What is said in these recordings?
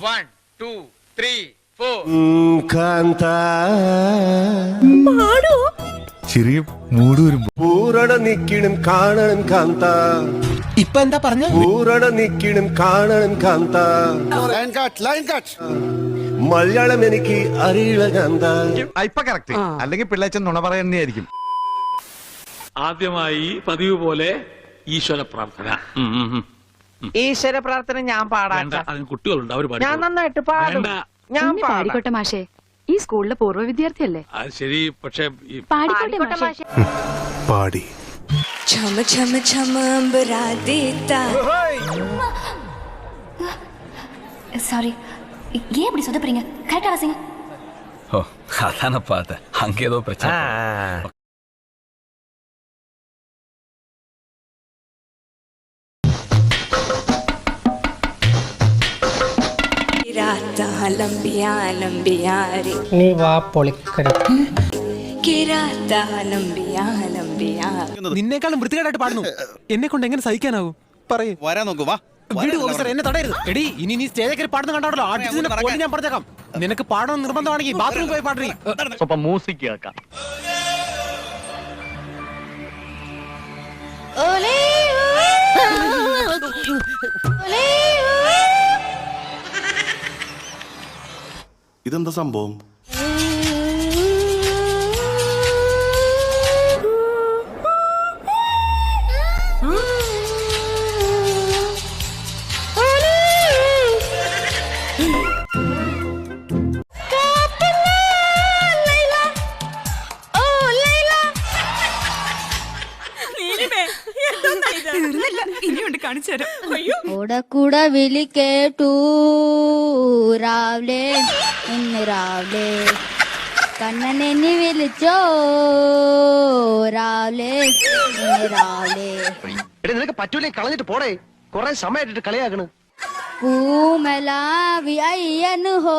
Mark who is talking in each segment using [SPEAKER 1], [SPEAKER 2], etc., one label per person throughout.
[SPEAKER 1] 1, 2, 3, 4.
[SPEAKER 2] ചെറിയ മൂട് വരുമ്പോ
[SPEAKER 3] പൂരട നിക്കിടും കാണണം കാന്ത.
[SPEAKER 4] ഇപ്പൊ എന്താ പറഞ്ഞ?
[SPEAKER 3] പൂരട നിക്കിടും കാണണം കാന്ത. മലയാളം എനിക്ക് അറിയില്ല കാന്ത.
[SPEAKER 2] ഇപ്പൊ കറക്റ്റ്. അല്ലെങ്കിൽ പിള്ളേച്ചൻ നുണ പറയുന്നതായിരിക്കും.
[SPEAKER 5] ആദ്യമായി പതിവ് പോലെ ഈശ്വര പ്രാർത്ഥന.
[SPEAKER 6] ഈശ്വര പ്രാർത്ഥന ഞാൻ പാടാം.
[SPEAKER 5] അതിന് കുട്ടികളുണ്ട്, അവർ
[SPEAKER 6] ഞാൻ നന്നായിട്ട് പാടും. ഞാൻ
[SPEAKER 7] പാടിക്കോട്ടെ മാഷേ, ഈ സ്കൂളിലെ പൂർവ്വ വിദ്യാർത്ഥിയല്ലേ?
[SPEAKER 5] അത് ശരി, പക്ഷെ
[SPEAKER 7] പാടിക്കോട്ടെ മാഷേ.
[SPEAKER 2] പാടി
[SPEAKER 8] छम छम छम अंबरा देता.
[SPEAKER 7] சாரி, ஏன் இப்படி சொதப்புறீங்க? கரெக்டா வாசிங்க.
[SPEAKER 9] ஓ, அதானப்பா அது. அங்க ஏதோ பிரச்சனை.
[SPEAKER 8] राता लंबिया लंबिया रे
[SPEAKER 4] നീ വാ പൊളിക്കര.
[SPEAKER 8] किराता लंबिया लंबिया.
[SPEAKER 4] നിന്നേക്കാളും വൃത്തികേടായിട്ട് പാടുന്നു. എന്നെ കൊണ്ട് എങ്ങനെ സഹിക്കാനാവും? പറയേ.
[SPEAKER 10] വരാൻ നോക്കൂ, വാ.
[SPEAKER 4] വീട് ഓഫീസർ എന്നെ തടയരുത്. എടി, ഇനി നീ സ്റ്റേജിൽ കയറി പാടുന്ന കണ്ടോളൂ. ആർട്ടിസ്റ്റിനെ പോലെ ഞാൻ പറഞ്ഞേക്കാം. നിനക്ക് പാടണം നിർബന്ധമാണെങ്കിൽ ബാത്റൂമിൽ പോയി പാടറി.
[SPEAKER 9] ಸ್ವಲ್ಪ ಮ್ಯೂಸಿಕ್ ಕೇಳಕ.
[SPEAKER 3] ഇതെന്താ സംഭവം?
[SPEAKER 7] കൂടെ വിളി കേട്ടു രാവിലെ ഇന്ന് രാവിലെ കണ്ണനെന്നെ വിളിച്ചോ രാവിലെ ഇന്ന് രാവിലെ.
[SPEAKER 4] നിനക്ക് പറ്റൂലേ, കളഞ്ഞിട്ട് പോടേ. കൊറേ സമയമായിട്ട് കളിയാക്കണ്.
[SPEAKER 7] പൂമലാവി അയ്യന് ഹോ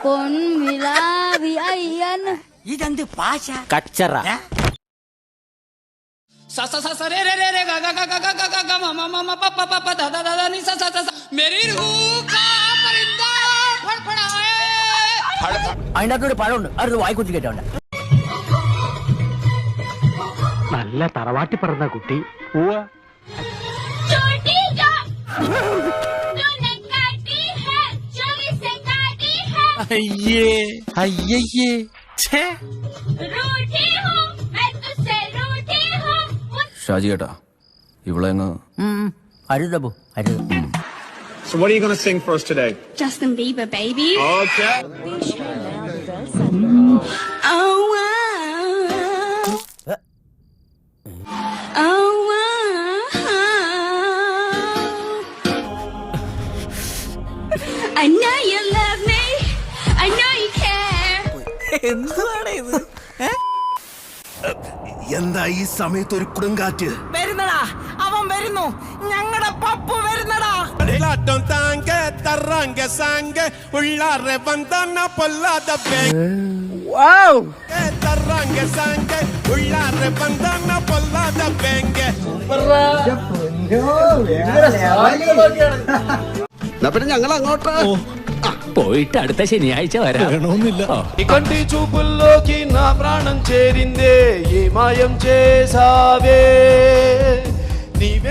[SPEAKER 7] പൊൻമിലാവി അയ്യന്.
[SPEAKER 6] ഇതെന്ത് ഭാഷ?
[SPEAKER 4] കച്ചറ.
[SPEAKER 6] അതിനകത്തൊരു പഴമുണ്ട്, അത് വായിക്കുത്തി കേട്ടോണ്ട്.
[SPEAKER 4] നല്ല തറവാട്ടി പറഞ്ഞ കുട്ടി.
[SPEAKER 6] അയ്യേ അയ്യയ്യേ.
[SPEAKER 9] ഷാജി കേട്ടാ, ഇവിടെ
[SPEAKER 6] അരുതബു അരുത്.
[SPEAKER 10] So what are you going to sing for us today?
[SPEAKER 7] Justin Bieber baby.
[SPEAKER 10] Okay.
[SPEAKER 8] Oh wow. Oh wow. I know you love me. I know you care.
[SPEAKER 6] എന്താണ് ഇത്?
[SPEAKER 3] എന്താ ഈ സമയത്ത് ഒരു കൊടുങ്കാറ്റ്?
[SPEAKER 6] വരുന്നടാ, അവൻ വരുന്നു. ഞങ്ങളുടെ പപ്പു വരുന്നടാ.
[SPEAKER 3] പിന്നെ ഞങ്ങൾ അങ്ങോട്ട്
[SPEAKER 9] പോയിട്ട് അടുത്ത ശനിയാഴ്ച വരാം.
[SPEAKER 5] కంటి చూపుల్లోకి నా ప్రాణం చేరిందే, ఏ మాయం చేసావే నీవే.